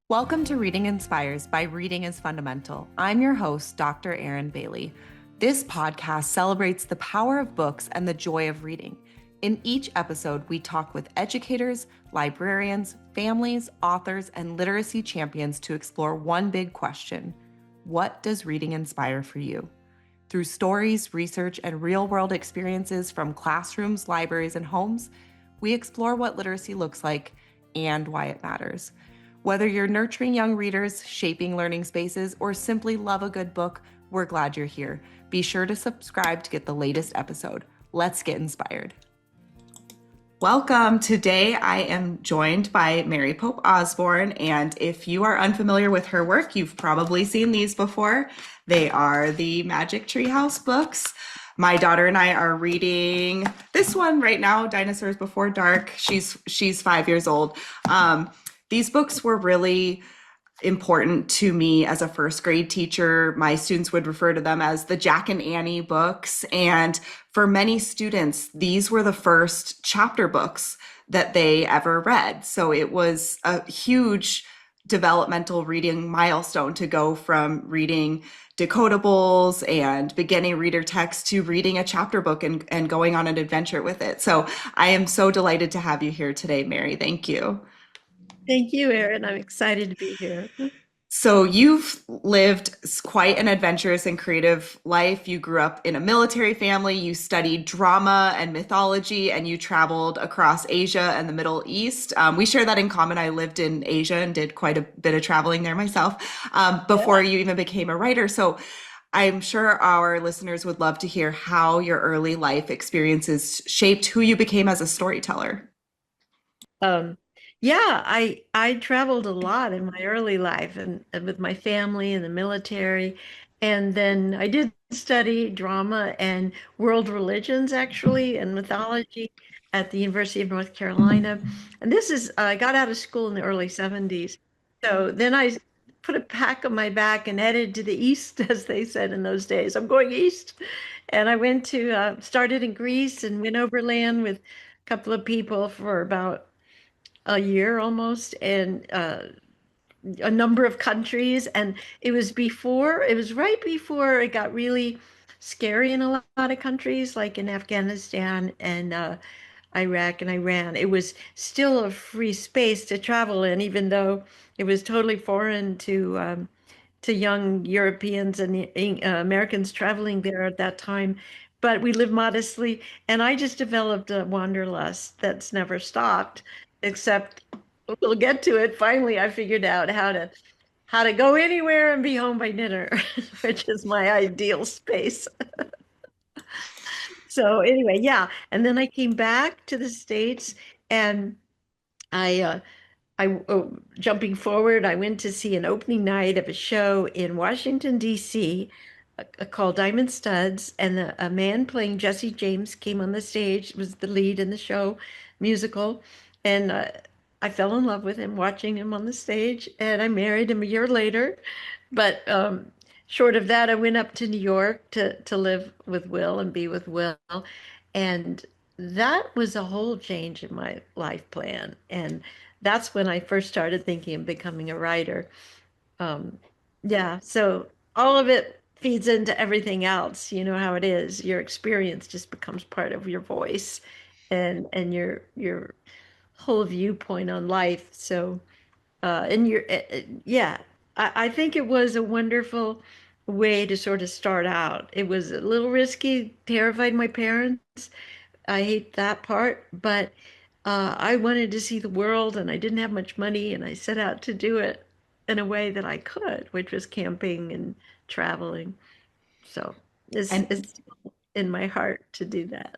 Welcome to Reading Inspires by Reading is Fundamental. I'm your host, Dr. Erin Bailey. This podcast celebrates the power of books and the joy of reading. In each episode, we talk with educators, librarians, families, authors, and literacy champions to explore one big question: what does reading inspire for you? Through stories, research, and real-world experiences from classrooms, libraries, and homes, we explore what literacy looks like and why it matters. Whether you're nurturing young readers, shaping learning spaces, or simply love a good book, we're glad you're here. Be sure to subscribe to get the latest episode. Let's get inspired. Welcome. Today I am joined by Mary Pope Osborne, and if you are unfamiliar with her work, you've probably seen these before. They are the Magic Treehouse books. My daughter and I are reading this one right now, Dinosaurs Before Dark. She's 5 years old. These books were really important to me as a first grade teacher. My students would refer to them as the Jack and Annie books. And for many students, these were the first chapter books that they ever read. So it was a huge developmental reading milestone to go from reading decodables and beginning reader text to reading a chapter book and going on an adventure with it. So I am so delighted to have you here today, Mary. Thank you. Thank you, Erin. I'm excited to be here. So you've lived quite an adventurous and creative life. You grew up in a military family, you studied drama and mythology, and you traveled across Asia and the Middle East. We share that in common. I lived in Asia and did quite a bit of traveling there myself before you even became a writer. So I'm sure our listeners would love to hear how your early life experiences shaped who you became as a storyteller. Um, yeah, I traveled a lot in my early life and with my family in the military. And then I did study drama and world religions, actually, and mythology at the University of North Carolina. And I got out of school in the early 70s. So then I put a pack on my back and headed to the east, as they said in those days. I'm going east. And I started in Greece and went overland with a couple of people for about a year almost, and a number of countries. And it was right before it got really scary in a lot of countries, like in Afghanistan and Iraq and Iran. It was still a free space to travel in, even though it was totally foreign to young Europeans and Americans traveling there at that time. But we lived modestly, and I just developed a wanderlust that's never stopped, except we'll get to it. Finally, I figured out how to go anywhere and be home by dinner, which is my ideal space. So anyway, yeah. And then I came back to the States, and I jumping forward, I went to see an opening night of a show in Washington, D.C., called Diamond Studs, and a man playing Jesse James came on the stage, was the lead in the show musical, and I fell in love with him watching him on the stage, and I married him a year later. But short of that, I went up to New York to live with Will and be with Will, and that was a whole change in my life plan. And that's when I first started thinking of becoming a writer. Um, yeah, so all of it feeds into everything else. You know how it is. Your experience just becomes part of your voice and your whole viewpoint on life. So, yeah, I think it was a wonderful way to sort of start out. It was a little risky, terrified my parents. I hate that part, but I wanted to see the world, and I didn't have much money, and I set out to do it in a way that I could, which was camping and traveling. So And it's in my heart to do that.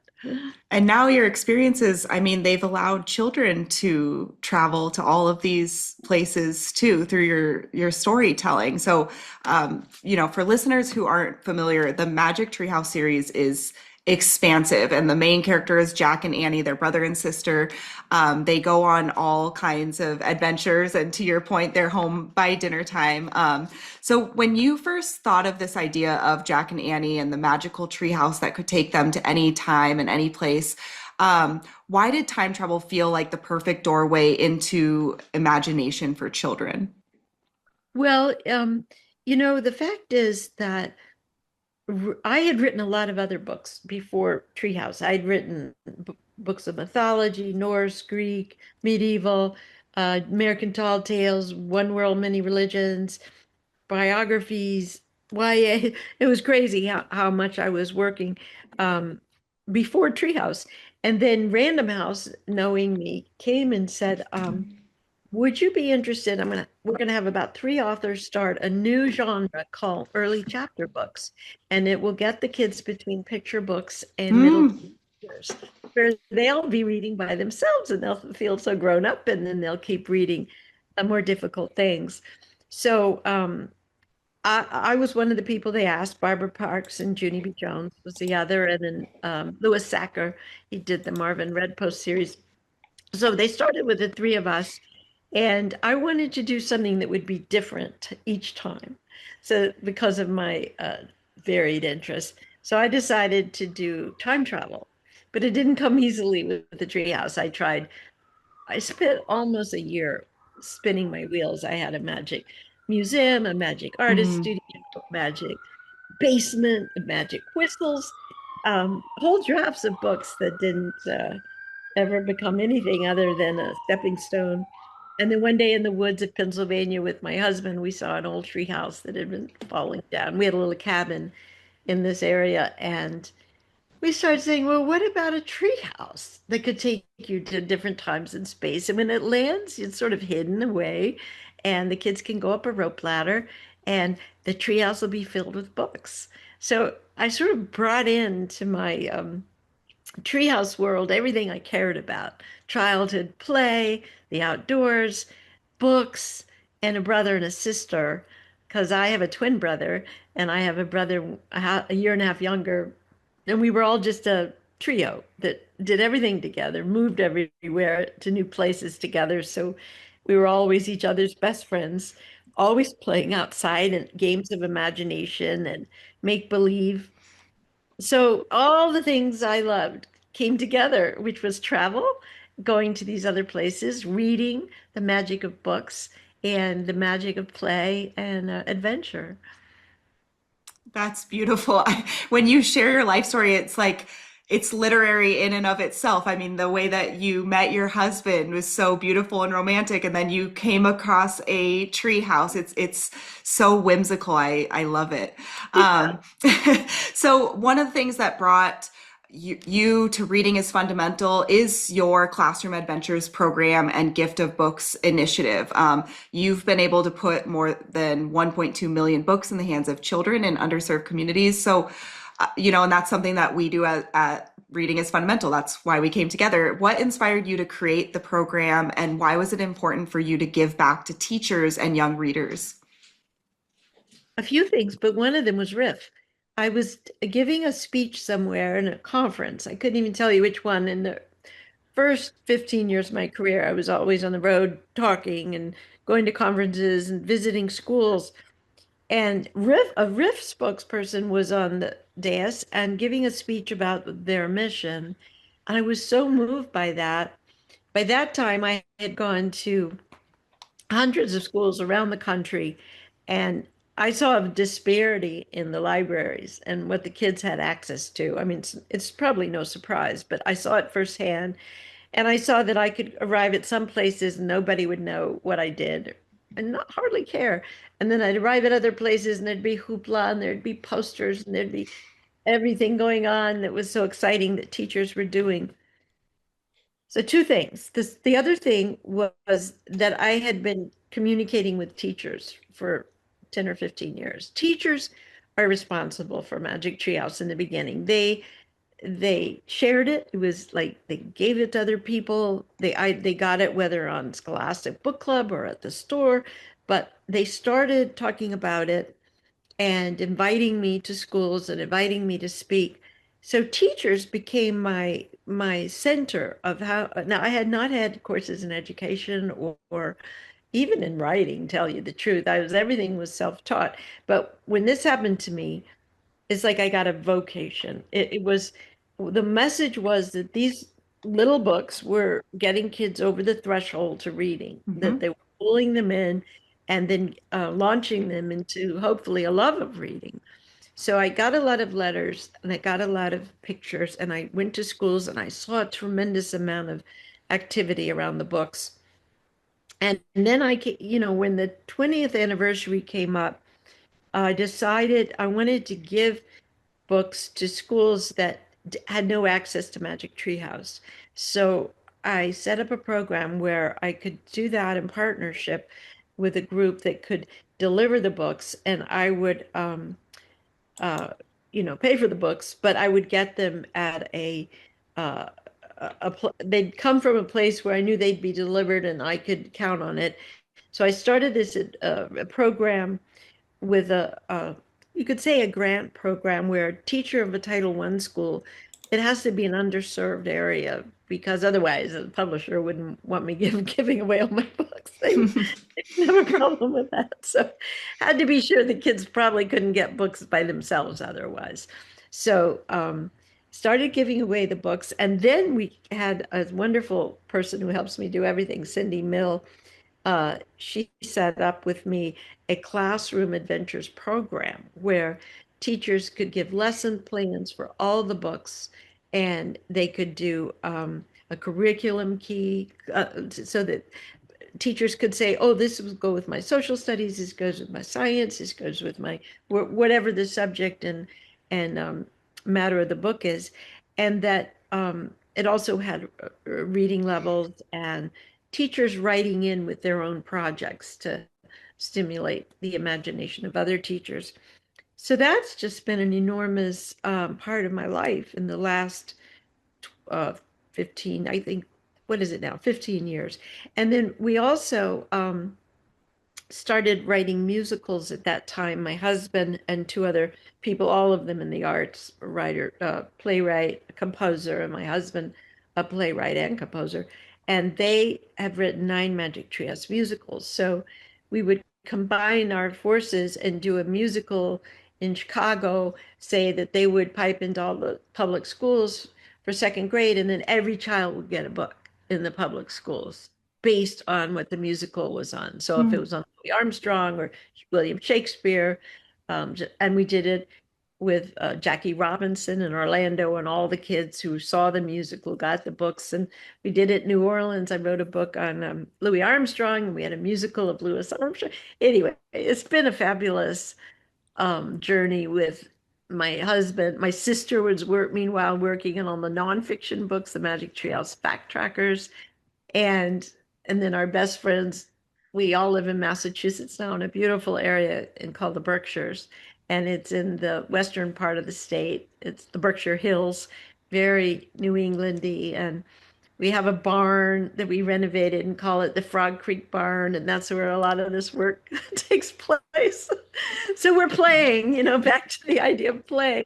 And now your experiences, I mean, they've allowed children to travel to all of these places too through your storytelling. So, for listeners who aren't familiar, the Magic Treehouse series is expansive, and the main character is Jack and Annie, their brother and sister. They go on all kinds of adventures, and to your point, they're home by dinner time. So when you first thought of this idea of Jack and Annie and the magical treehouse that could take them to any time and any place, why did time travel feel like the perfect doorway into imagination for children? Well, the fact is that I had written a lot of other books before Treehouse. I'd written books of mythology, Norse, Greek, medieval, American Tall Tales, One World, Many Religions, biographies, YA. It was crazy how much I was working um, before Treehouse. And then Random House, knowing me, came and said, would you be interested? We're gonna have about three authors start a new genre called early chapter books, and it will get the kids between picture books and middle Mm. years, where they'll be reading by themselves and they'll feel so grown up, and then they'll keep reading more difficult things. So I was one of the people they asked. Barbara Parks and Junie B. Jones was the other, and then Louis Sacker, he did the Marvin Red Post series. So they started with the three of us, and I wanted to do something that would be different each time. So because of my varied interests, so I decided to do time travel, but it didn't come easily with the treehouse. I spent almost a year spinning my wheels. I had a magic museum, a magic artist Mm. studio, magic basement, magic whistles, whole drafts of books that didn't ever become anything other than a stepping stone. And then one day in the woods of Pennsylvania with my husband, we saw an old tree house that had been falling down. We had a little cabin in this area, and we started saying, well, what about a tree house that could take you to different times in space? And when it lands, it's sort of hidden away, and the kids can go up a rope ladder, and the tree house will be filled with books. So I sort of brought into my treehouse world everything I cared about: childhood play, the outdoors, books, and a brother and a sister. Because I have a twin brother and I have a brother a year and a half younger. And we were all just a trio that did everything together, moved everywhere to new places together. So we were always each other's best friends, always playing outside and games of imagination and make believe. So all the things I loved came together, which was travel, going to these other places, reading, the magic of books, and the magic of play and adventure. That's beautiful. When you share your life story, it's like it's literary in and of itself. I mean, the way that you met your husband was so beautiful and romantic, and then you came across a tree house. It's so whimsical. I love it. Um, so one of the things that brought you to Reading is Fundamental is your Classroom Adventures program and Gift of Books initiative. You've been able to put more than 1.2 million books in the hands of children in underserved communities. So, and that's something that we do at Reading is Fundamental. That's why we came together. What inspired you to create the program, and why was it important for you to give back to teachers and young readers? A few things, but one of them was Riff. I was giving a speech somewhere in a conference. I couldn't even tell you which one. In the first 15 years of my career, I was always on the road talking and going to conferences and visiting schools. And a Riff spokesperson was on the dais and giving a speech about their mission. And I was so moved by that. By that time, I had gone to hundreds of schools around the country, and I saw a disparity in the libraries and what the kids had access to. I mean, it's probably no surprise, but I saw it firsthand. And I saw that I could arrive at some places and nobody would know what I did and not hardly care. And then I'd arrive at other places and there'd be hoopla and there'd be posters and there'd be everything going on that was so exciting that teachers were doing. So two things. The other thing was that I had been communicating with teachers for 10 or 15 years. Teachers are responsible for Magic Treehouse in the beginning. They shared it. It was like they gave it to other people. They got it whether on Scholastic Book Club or at the store, but they started talking about it and inviting me to schools and inviting me to speak. So teachers became my center of how. Now I had not had courses in education or even in writing, tell you the truth. Everything was self-taught. But when this happened to me, it's like I got a vocation. It was the message was that these little books were getting kids over the threshold to reading, that Mhm. they were pulling them in. and then launching them into hopefully a love of reading. So I got a lot of letters and I got a lot of pictures, and I went to schools and I saw a tremendous amount of activity around the books. And then when the 20th anniversary came up, I decided I wanted to give books to schools that had no access to Magic Treehouse. So I set up a program where I could do that in partnership with a group that could deliver the books, and I would uh, pay for the books, but I would get them at uh, they'd come from a place where I knew they'd be delivered and I could count on it. So I started this a program with you could say a grant program where a teacher of a Title I school, it has to be an underserved area because otherwise the publisher wouldn't want me giving away all my books. They didn't have a problem with that. So had to be sure the kids probably couldn't get books by themselves otherwise. So started giving away the books. And then we had a wonderful person who helps me do everything, Cindy Mill. She set up with me a classroom adventures program where teachers could give lesson plans for all the books, and they could do a curriculum key so that teachers could say, oh, this will go with my social studies, this goes with my science, this goes with my whatever the subject and matter of the book is. And that it also had reading levels and teachers writing in with their own projects to stimulate the imagination of other teachers. So that's just been an enormous part of my life in the last uh, 15, I think, what is it now? 15 years. And then we also started writing musicals at that time. My husband and two other people, all of them in the arts, a writer, playwright, a composer, and my husband, a playwright and composer. And they have written 9 Magic Treehouse musicals. So we would combine our forces and do a musical in Chicago, say that they would pipe into all the public schools for second grade, and then every child would get a book in the public schools based on what the musical was on. So if it was on Louis Armstrong or William Shakespeare, and we did it with Jackie Robinson in Orlando, and all the kids who saw the musical got the books. And we did it in New Orleans. I wrote a book on Louis Armstrong, and we had a musical of Louis Armstrong. Anyway, it's been a fabulous journey with my husband. My sister was meanwhile working on the nonfiction books, the Magic Treehouse Fact Trackers, and then our best friends. We all live in Massachusetts now, in a beautiful area called the Berkshires, and it's in the western part of the state. It's the Berkshire Hills, very New Englandy, and we have a barn that we renovated and call it the Frog Creek Barn, and that's where a lot of this work takes place. So we're playing, back to the idea of play.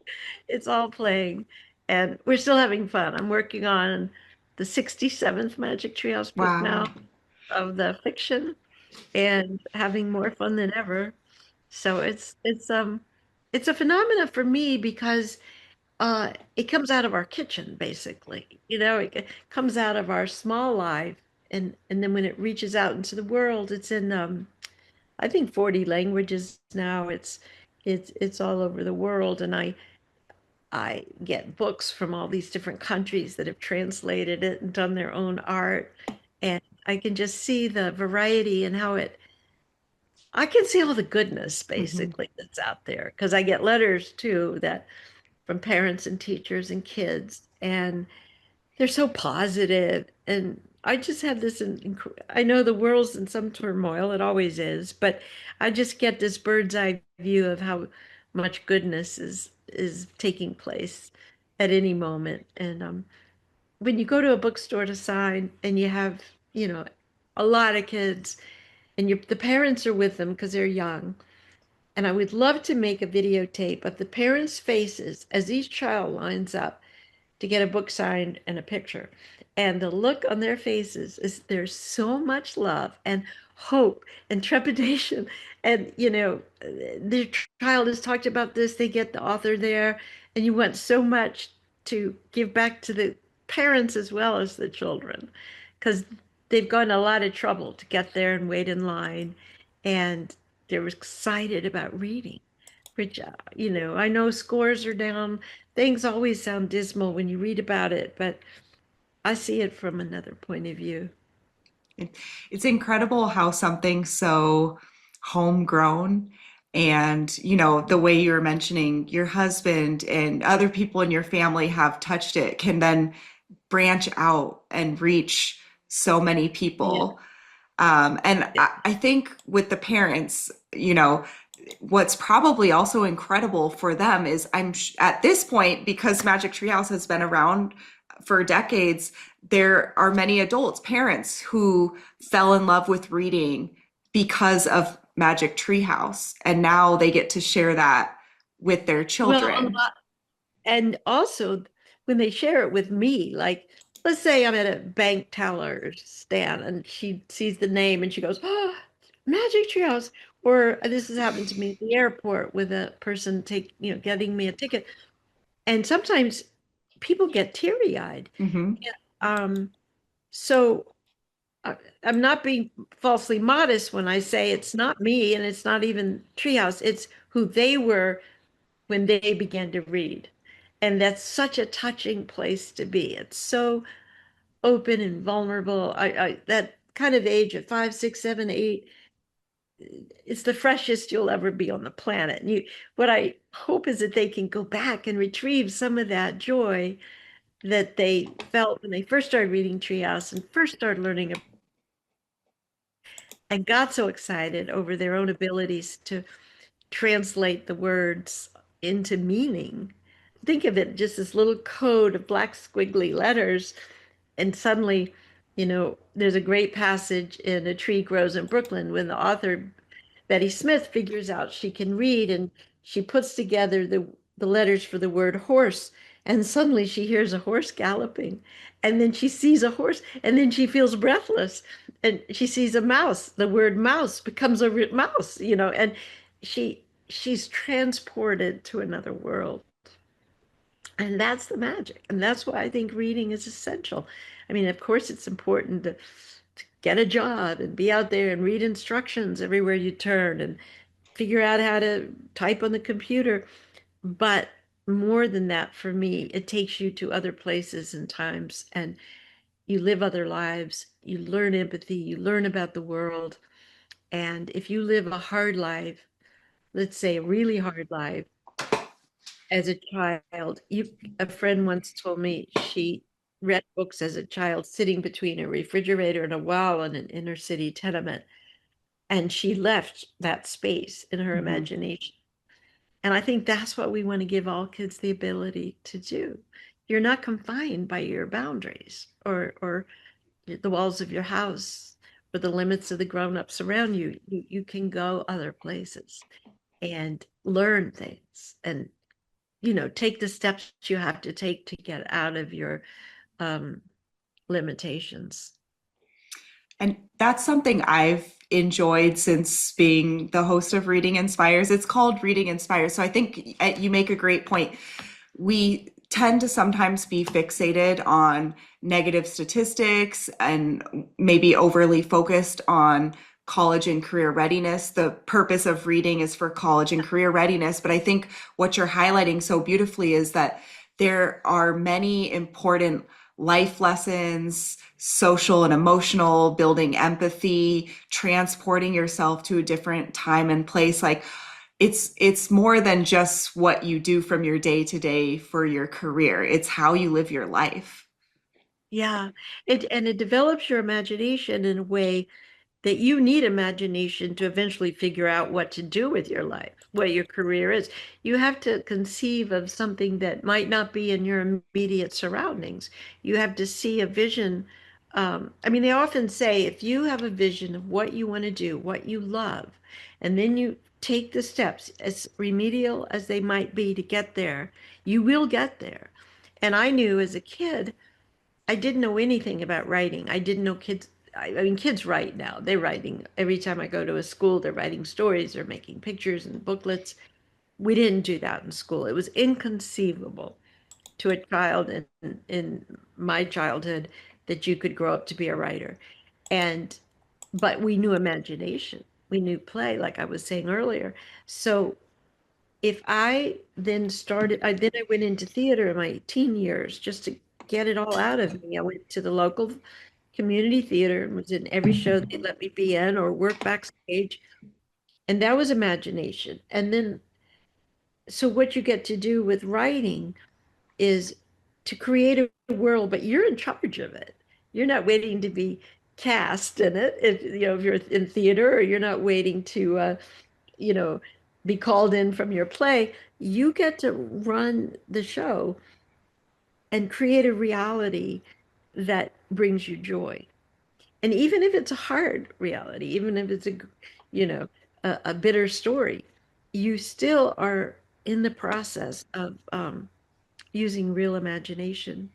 It's all playing, and we're still having fun. I'm working on the 67th Magic Treehouse book Wow. now of the fiction, and having more fun than ever. So it's a phenomena for me because it comes out of our kitchen, basically. It comes out of our small life, and then when it reaches out into the world, it's in I think 40 languages now. It's all over the world, and I get books from all these different countries that have translated it and done their own art, and I can just see the variety and how it. I can see all the goodness Mm-hmm. basically that's out there because I get letters too that from parents and teachers and kids, and they're so positive. And I just have this, I know the world's in some turmoil, it always is, but I just get this bird's eye view of how much goodness is taking place at any moment. And when you go to a bookstore to sign and you have, you know, a lot of kids and the parents are with them because they're young, and I would love to make a videotape of the parents' faces as each child lines up to get a book signed and a picture. And the look on their faces is there's so much love and hope and trepidation. And, the child has talked about this, they get the author there, and you want so much to give back to the parents as well as the children because they've gone a lot of trouble to get there and wait in line. and they're excited about reading, which, I know scores are down. Things always sound dismal when you read about it, but I see it from another point of view. It, it's incredible how something so homegrown and, the way you were mentioning your husband and other people in your family have touched it can then branch out and reach so many Yeah. people. And I think with the parents, what's probably also incredible for them is at this point, because Magic Treehouse has been around for decades, there are many adults, parents who fell in love with reading because of Magic Treehouse. And now they get to share that with their Well, children. and also when they share it with me, like let's say I'm at a bank teller stand and she sees the name and she goes, "Oh, Magic Treehouse." Or this has happened to me at the airport with a person getting me a ticket. And sometimes people get teary-eyed. Hmm. Um, so I, I'm not being falsely modest when I say it's not me and it's not even Treehouse. It's who they were when they began to read. And that's such a touching place to be. It's so open and vulnerable. That kind of age of 5, 6, 7, 8, it's the freshest you'll ever be on the planet. What I hope is that they can go back and retrieve some of that joy that they felt when they first started reading Treehouse and first started learning and got so excited over their own abilities to translate the words into meaning. Think of it just this little code of black squiggly letters, and suddenly, there's a great passage in A Tree Grows in Brooklyn when the author Betty Smith figures out she can read and she puts together the letters for the word horse. And suddenly she hears a horse galloping. And then she sees a horse. And then she feels breathless. And she sees a mouse. The word mouse becomes a mouse, and she's transported to another world. And that's the magic. And that's why I think reading is essential. I mean, of course, it's important to get a job and be out there and read instructions everywhere you turn and figure out how to type on the computer. But more than that, for me, it takes you to other places and times, and you live other lives. You learn empathy, you learn about the world. And if you live a hard life, let's say a really hard life, as a child, a friend once told me she read books as a child sitting between a refrigerator and a wall in an inner city tenement, and she left that space in her Hmm. imagination. And I think that's what we want to give all kids the ability to do. You're not confined by your boundaries or the walls of your house or the limits of the grown-ups around you. You can go other places and learn things and take the steps you have to take to get out of your um, limitations. And that's something I've enjoyed since being the host of Reading Inspires. It's called Reading Inspires. So I think you make a great point. We tend to sometimes be fixated on negative statistics and maybe overly focused on college and career readiness. The purpose of reading is for college and career readiness. But I think what you're highlighting so beautifully is that there are many important life lessons, social and emotional, building empathy, transporting yourself to a different time and place. Like it's more than just what you do from your day to day for your career. It's how you live your life. Yeah, it develops your imagination in a way that you need imagination to eventually figure out what to do with your life, what your career is. You have to conceive of something that might not be in your immediate surroundings. You have to see a vision. I mean, they often say if you have a vision of what you want to do, what you love, and then you take the steps, as remedial as they might be to get there, you will get there. And I knew as a kid, I didn't know anything about writing. I didn't know kids. I mean, kids write now. They're writing every time I go to a school. They're writing stories. They're making pictures and booklets. We didn't do that in school. It was inconceivable to a child in my childhood that you could grow up to be a writer. And but we knew imagination. we knew play, like I was saying earlier. So if I then I went into theater in my teen years just to get it all out of me. I went to the local community theater and was in every show they let me be in or work backstage. And that was imagination. And then, so what you get to do with writing is to create a world, but you're in charge of it. You're not waiting to be cast in it. If you're in theater, or you're not waiting to, you know, be called in from your play. You get to run the show and create a reality that brings you joy. And even if it's a hard reality, even if it's you know, a bitter story, you still are in the process of using real imagination.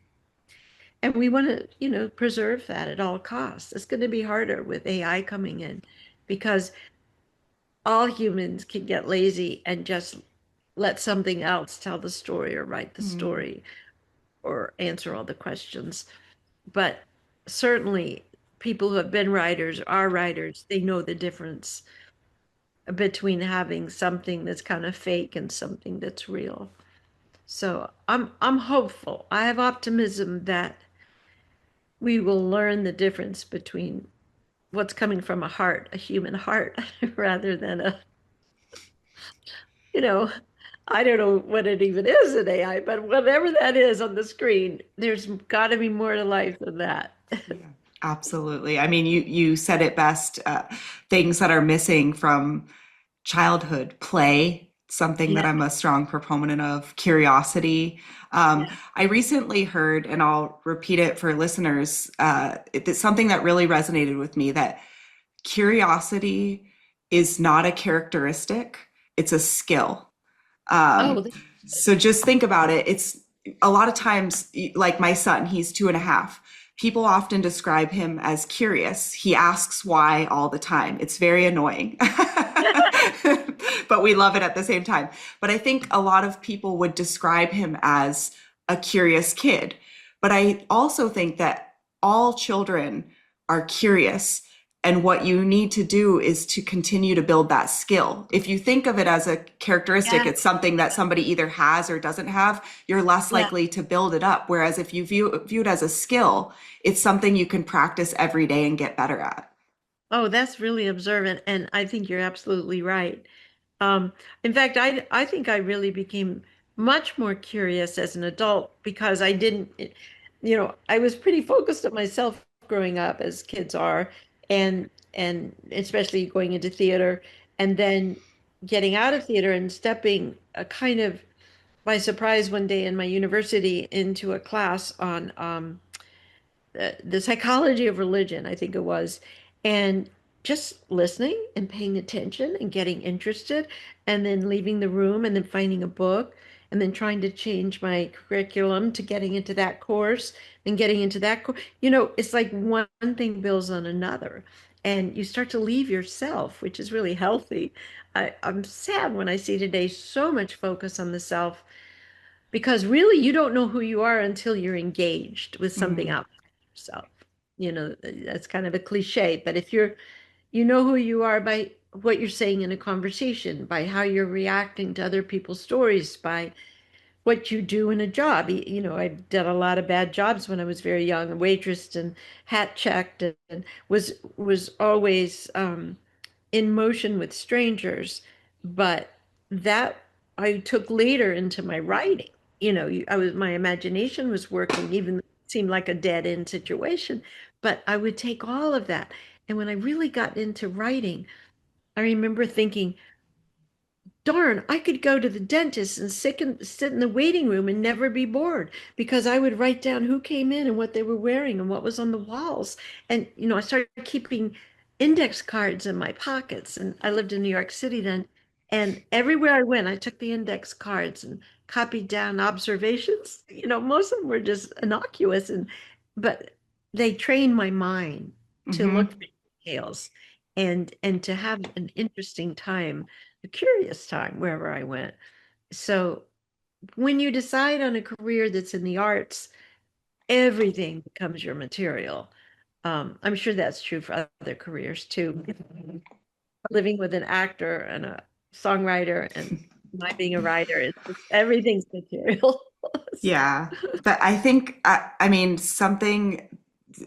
And we want to, preserve that at all costs. It's going to be harder with AI coming in because all humans can get lazy and just let something else tell the story or write the Mm. story or answer all the questions. But certainly, people who have been writers are writers. They know the difference between having something that's kind of fake and something that's real. So I'm hopeful. I have optimism that we will learn the difference between what's coming from a heart, a human heart, rather than you know, I don't know what it even is in AI, but whatever that is on the screen, there's got to be more to life than that. Yeah, absolutely. I mean, you said it best. Things that are missing from childhood: play, something that Yeah, I'm a strong proponent of, curiosity. yeah. I recently heard, and I'll repeat it for listeners, it's something that really resonated with me, that curiosity is not a characteristic, it's a skill. Oh, Um, so just think about it. It's a lot of times, like my son, he's 2.5. People often describe him as curious. He asks why all the time. It's very annoying, but we love it at the same time. But I think a lot of people would describe him as a curious kid. But I also think that all children are curious. And what you need to do is to continue to build that skill. If you think of it as a characteristic, yeah, it's something that somebody either has or doesn't have, you're less yeah. likely to build it up. Whereas if you view it as a skill, it's something you can practice every day and get better at. Oh, that's really observant, and I think you're absolutely right. Um, in fact, I think I really became much more curious as an adult because I didn't, I was pretty focused on myself growing up as kids are, and especially going into theater, and then getting out of theater and stepping a kind of by surprise one day in my university into a class on the psychology of religion, I think it was, and just listening and paying attention and getting interested, and then leaving the room and then finding a book and then trying to change my curriculum to getting into that course and getting into that course. It's like one thing builds on another, and you start to leave yourself, which is really healthy. I'm sad when I see today so much focus on the self because really you don't know who you are until you're engaged with something Mm, outside yourself. That's kind of a cliche, but if you know who you are by what you're saying in a conversation, by how you're reacting to other people's stories, by what you do in a job. I've done a lot of bad jobs when I was very young, waitressed and hat checked, and was always in motion with strangers, but that I took later into my writing. My imagination was working, even though it seemed like a dead end situation. But I would take all of that. And when I really got into writing, I remember thinking, darn, I could go to the dentist and sit in the waiting room and never be bored because I would write down who came in and what they were wearing and what was on the walls. And, I started keeping index cards in my pockets. And I lived in New York City then. And everywhere I went, I took the index cards and copied down observations. Most of them were just innocuous, but they trained my mind to look hmm for details and to have an interesting time, a curious time wherever I went. So when you decide on a career that's in the arts, everything becomes your material. I'm sure that's true for other careers too. living with an actor and a songwriter and my being a writer. It's just, everything's material. Yeah. But I think, I mean, something,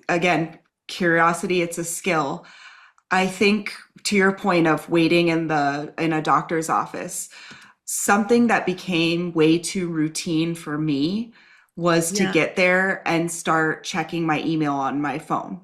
again, curiosity, it's a skill. I think to your point of waiting in a doctor's office, something that became way too routine for me was to Yeah. get there and start checking my email on my phone.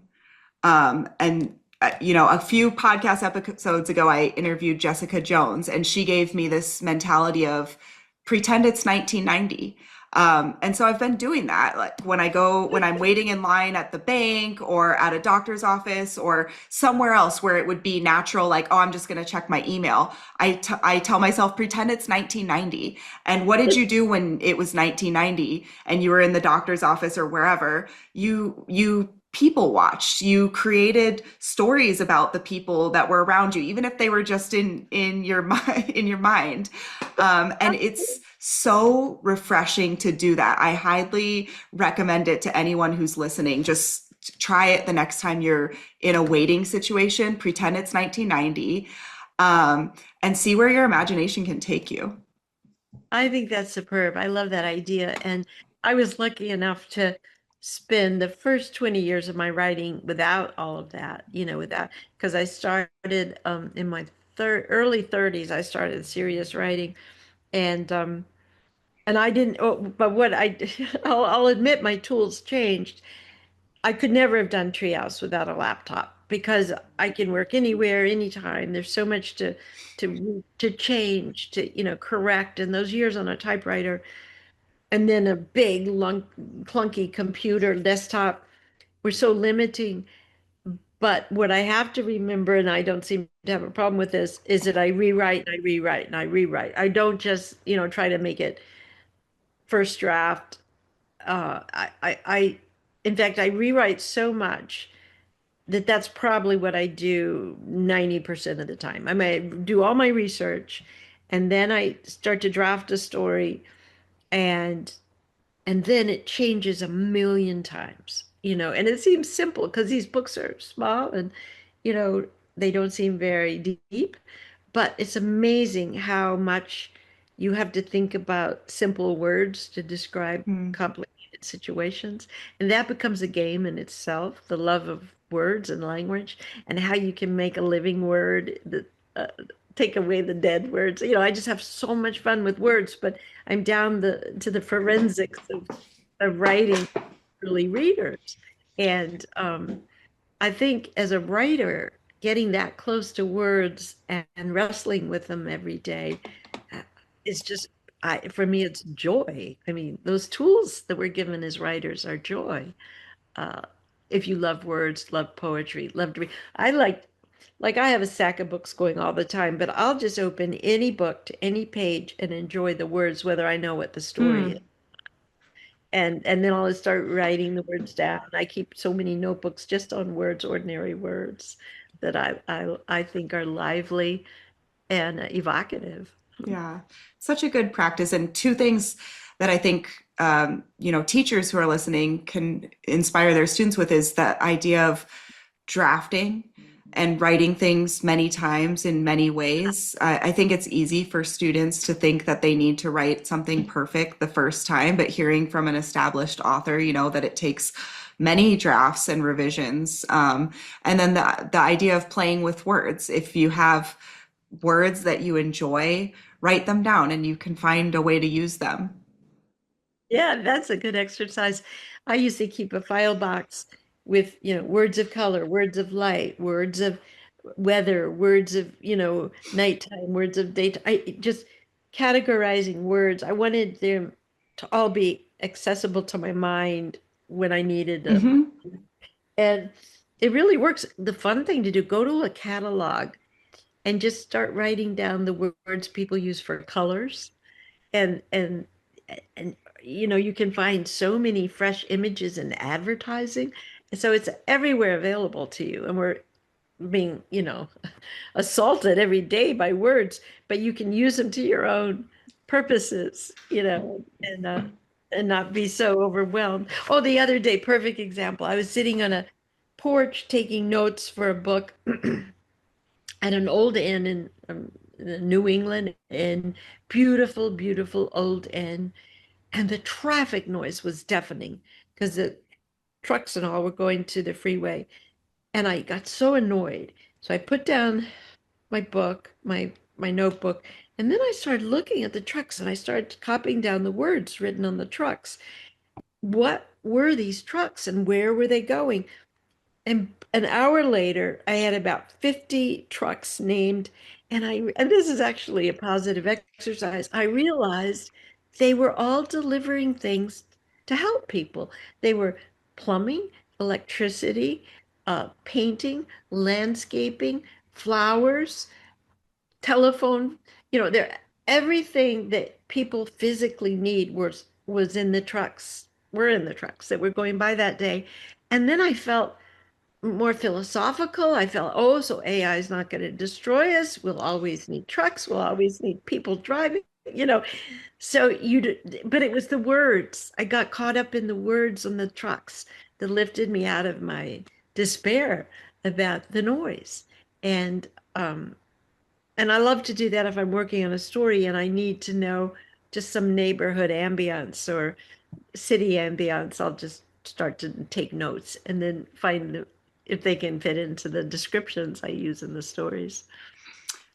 And you know, a few podcast episodes ago, I interviewed Jessica Jones, and she gave me this mentality of pretend it's 1990. And so I've been doing that. Like when I'm waiting in line at the bank or at a doctor's office or somewhere else where it would be natural, like, oh, I'm just going to check my email. I tell myself, pretend it's 1990. And what did you do when it was 1990 and you were in the doctor's office or wherever? You people watched. You created stories about the people that were around you, even if they were just in your mind, in your mind. And it's so refreshing to do that. I highly recommend it to anyone who's listening. Just try it the next time you're in a waiting situation. Pretend it's 1990, and see where your imagination can take you. I think that's superb. I love that idea. And I was lucky enough to spend the first 20 years of my writing without all of that, without, because I started in my early 30s, I started serious writing. And I didn't, but what I'll admit my tools changed. I could never have done Treehouse without a laptop because I can work anywhere, anytime. There's so much to change, to correct. And those years on a typewriter, and then a big, clunky computer desktop were so limiting. But what I have to remember, and I don't seem to have a problem with this, is that I rewrite and I rewrite and I rewrite. I don't just, try to make it first draft. In fact, I rewrite so much that that's probably what I do 90% of the time. I might do all my research and then I start to draft a story and then it changes a million times, and it seems simple because these books are small and you know they don't seem very deep, but it's amazing how much you have to think about simple words to describe Hmm. complicated situations. And that becomes a game in itself, the love of words and language, and how you can make a living word that take away the dead words. I just have so much fun with words, but I'm down to the forensics of writing early readers. And I think as a writer, getting that close to words and wrestling with them every day uh, is just, for me, it's joy. I mean, those tools that we're given as writers are joy. Uh, if you love words, love poetry, love to read. I like I have a stack of books going all the time, but I'll just open any book to any page and enjoy the words, whether I know what the story is. Hmm. And then I'll start writing the words down. I keep so many notebooks just on words, ordinary words that I think are lively and evocative. Yeah, such a good practice. And two things that I think you know, teachers who are listening can inspire their students with is that idea of drafting and writing things many times in many ways. I think it's easy for students to think that they need to write something perfect the first time, but hearing from an established author, you know, that it takes many drafts and revisions. And then the idea of playing with words. If you have words that you enjoy, write them down and you can find a way to use them. Yeah, that's a good exercise. I used to keep a file box with, words of color, words of light, words of weather, words of, nighttime, words of daytime. I just categorizing words. I wanted them to all be accessible to my mind when I needed them. Hmm. And it really works. The fun thing to do, go to a catalog and just start writing down the words people use for colors and you can find so many fresh images in advertising, and so it's everywhere available to you, and we're being assaulted every day by words, but you can use them to your own purposes, and not be so overwhelmed. Oh, the other day, perfect example, I was sitting on a porch taking notes for a book at an old inn in New England, and beautiful, beautiful old inn. And the traffic noise was deafening because the trucks and all were going to the freeway. And I got so annoyed. So I put down my book, my notebook, and then I started looking at the trucks and I started copying down the words written on the trucks. What were these trucks and where were they going? And an hour later, I had about 50 trucks named, and this is actually a positive exercise. I realized they were all delivering things to help people. They were plumbing, electricity, painting, landscaping, flowers, telephone, there everything that people physically need was in the trucks, were in the trucks that were going by that day. And then I felt more philosophical. I felt, oh, so AI is not going to destroy us. We'll always need trucks. We'll always need people driving, you know. So but it was the words. I got caught up in the words on the trucks that lifted me out of my despair about the noise. And um, and I love to do that if I'm working on a story and I need to know just some neighborhood ambience or city ambience. I'll just start to take notes and then find if they can fit into the descriptions I use in the stories.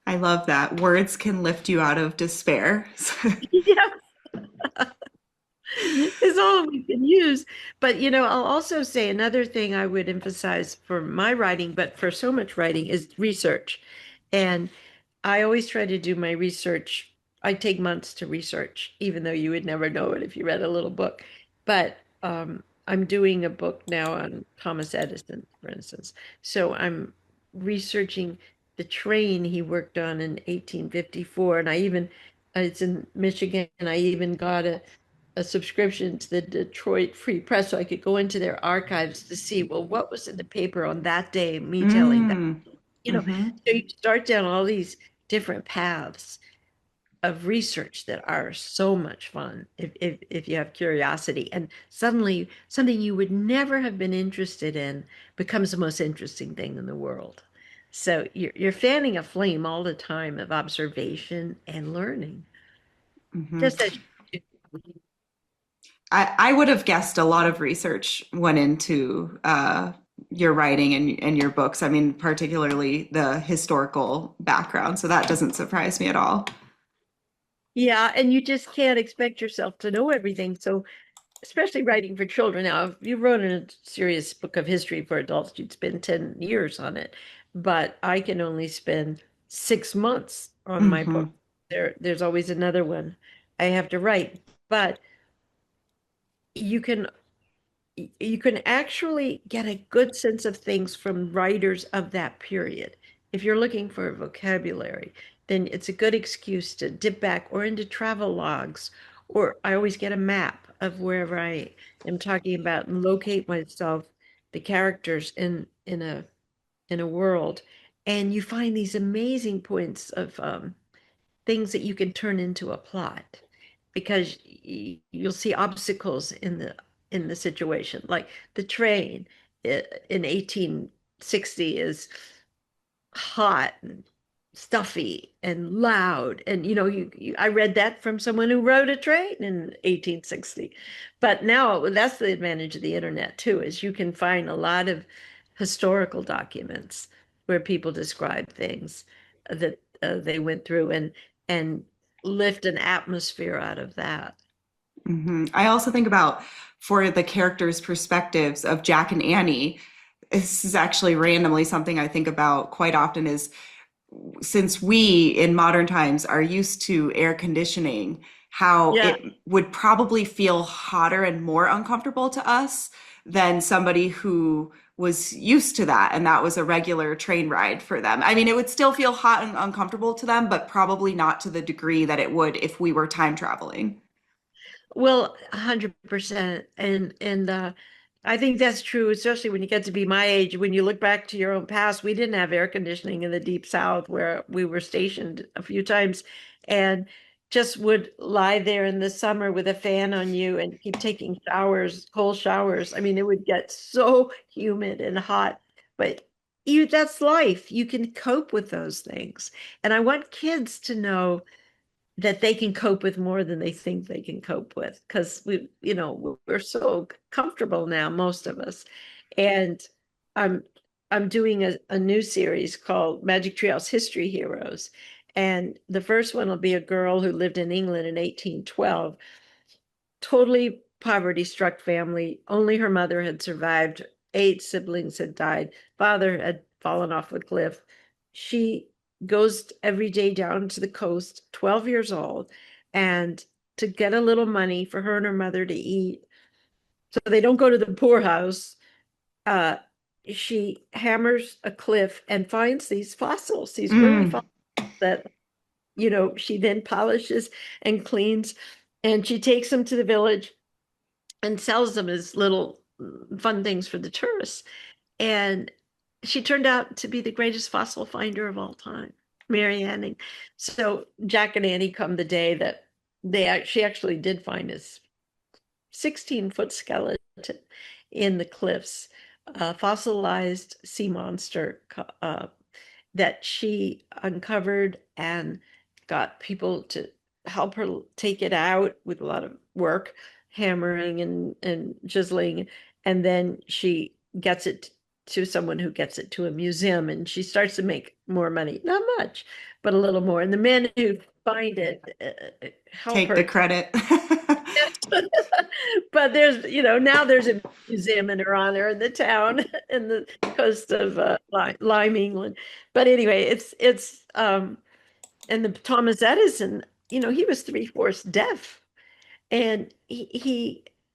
I love that. Words can lift you out of despair. Yeah, is all we can use. But I'll also say another thing I would emphasize for my writing, but for so much writing, is research. And I always try to do my research. I take months to research, even though you would never know it if you read a little book. But I'm doing a book now on Thomas Edison, for instance. So I'm researching the train he worked on in 1854. And it's in Michigan, and I even got a subscription to the Detroit Free Press so I could go into their archives to see, well, what was in the paper on that day, me telling that, Mm, you know. hmm So you start down all these different paths of research that are so much fun if you have curiosity. And suddenly something you would never have been interested in becomes the most interesting thing in the world. So you're fanning a flame all the time of observation and learning, hmm just as you do. I would have guessed a lot of research went into your writing and your books. I mean, particularly the historical background. So that doesn't surprise me at all. Yeah, and you just can't expect yourself to know everything. So, especially writing for children. Now, if you wrote a serious book of history for adults, you'd spend 10 years on it. But I can only spend 6 months on my Hmm book. There's always another one I have to write. But you can you can actually get a good sense of things from writers of that period. If you're looking for vocabulary, then it's a good excuse to dip back or into travel logs, or I always get a map of wherever I am talking about and locate myself, the characters in a world, and you find these amazing points of things that you can turn into a plot because you'll see obstacles in the situation, like the train in 1860 is hot and stuffy and loud, and I read that from someone who rode a train in 1860. But now that's the advantage of the internet too, is you can find a lot of historical documents where people describe things that they went through, and lift an atmosphere out of that. I also think about for the characters' perspectives of Jack and Annie. This is actually randomly something I think about quite often is since we in modern times are used to air conditioning, how Yeah. it would probably feel hotter and more uncomfortable to us than somebody who was used to that and that was a regular train ride for them. I mean, it would still feel hot and uncomfortable to them, but probably not to the degree that it would if we were time traveling. Well, 100%. And I think that's true, especially when you get to be my age. When you look back to your own past, we didn't have air conditioning in the deep south where we were stationed a few times, and just would lie there in the summer with a fan on you and keep taking showers, cold showers. I mean, it would get so humid and hot, but that's life. You can cope with those things. And I want kids to know that they can cope with more than they think they can cope with, because we're so comfortable now, most of us. And I'm I'm doing a new series called Magic Treehouse History Heroes. And the first one will be a girl who lived in England in 1812, totally poverty struck family. Only her mother had survived. 8 siblings had died. Father had fallen off a cliff. She goes every day down to the coast, 12 years old, and to get a little money for her and her mother to eat so they don't go to the poorhouse. Uh, she hammers a cliff and finds these fossils, these early Mm. fossils that, she then polishes and cleans. And she takes them to the village and sells them as little fun things for the tourists. And she turned out to be the greatest fossil finder of all time, Mary Anning. So Jack and Annie come the day that she actually did find his 16-foot skeleton in the cliffs, a fossilized sea monster that she uncovered and got people to help her take it out with a lot of work, hammering and chiseling. And then she gets it to someone who gets it to a museum, and she starts to make more money. Not much, but a little more. And the men who find it help Take the her. credit. But now there's a museum in her honor in the town in the coast of Lyme, England. But anyway, and the Thomas Edison, he was three-fourths deaf, and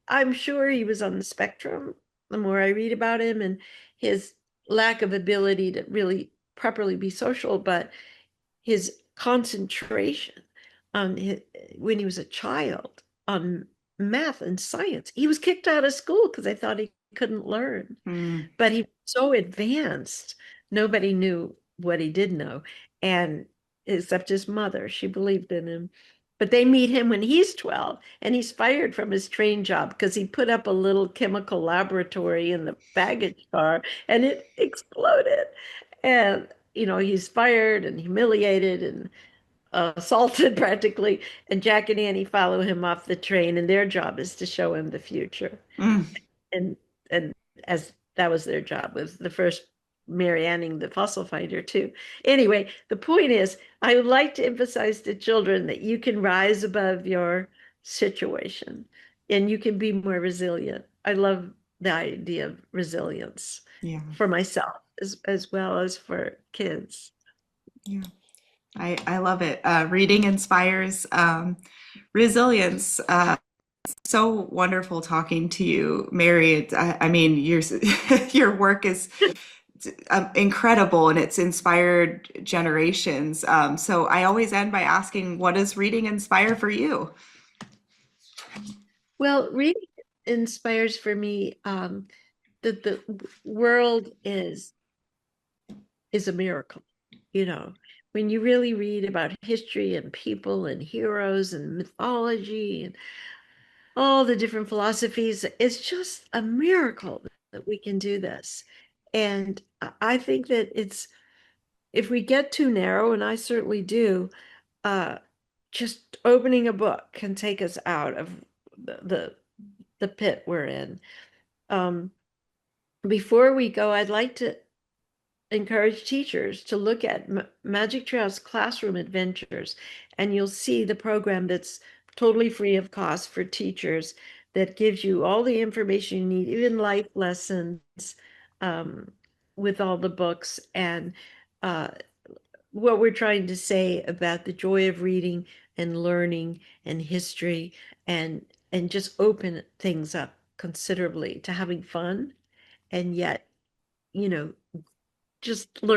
I'm sure he was on the spectrum. The more I read about him and his lack of ability to really properly be social, but his concentration on when he was a child on math and science. He was kicked out of school because they thought he couldn't learn. Mm. But he was so advanced, nobody knew what he did know. And except his mother, she believed in him. But they meet him when he's 12, and he's fired from his train job because he put up a little chemical laboratory in the baggage car and it exploded. And, he's fired and humiliated and assaulted practically. And Jack and Annie follow him off the train, and their job is to show him the future. Mm. And and as that was their job, with the first Mary Anning, the fossil finder, too. Anyway, the point is, I would like to emphasize to children that you can rise above your situation and you can be more resilient. I love the idea of resilience Yeah. for myself as well as for kids. Yeah. I love it. Reading inspires resilience. So wonderful talking to you, Mary. I mean, your work is incredible and it's inspired generations. So I always end by asking, what does reading inspire for you? Well, reading inspires for me that the world is a miracle. When you really read about history and people and heroes and mythology and all the different philosophies, it's just a miracle that we can do this. And I think that if we get too narrow, and I certainly do, uh, just opening a book can take us out of the pit we're in. Um, Before we go, I'd like to encourage teachers to look at Magic Treehouse Classroom Adventures, and you'll see the program that's totally free of cost for teachers that gives you all the information you need, even life lessons, um, with all the books and uh, what we're trying to say about the joy of reading and learning and history, and just open things up considerably to having fun, and yet, you know, just Yeah.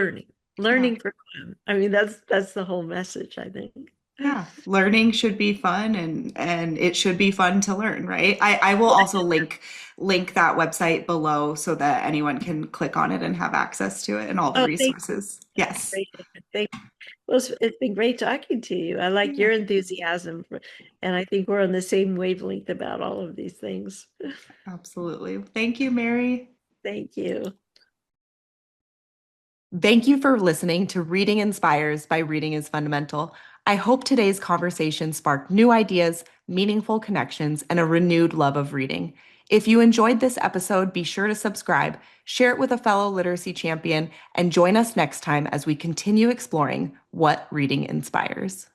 learning for fun. I mean, that's the whole message, I think. Yeah, learning should be fun and it should be fun to learn, right? I will also link that website below so that anyone can click on it and have access to it and all the Oh, thank resources. you. Yes. Great. Thank Well, it's been great talking to you. I like Yeah, your enthusiasm and I think we're on the same wavelength about all of these things. absolutely. Thank you, Mary. Thank you. Thank you for listening to Reading Inspires by Reading is Fundamental. I hope today's conversation sparked new ideas, meaningful connections, and a renewed love of reading. If you enjoyed this episode, be sure to subscribe, share it with a fellow literacy champion, and join us next time as we continue exploring what reading inspires.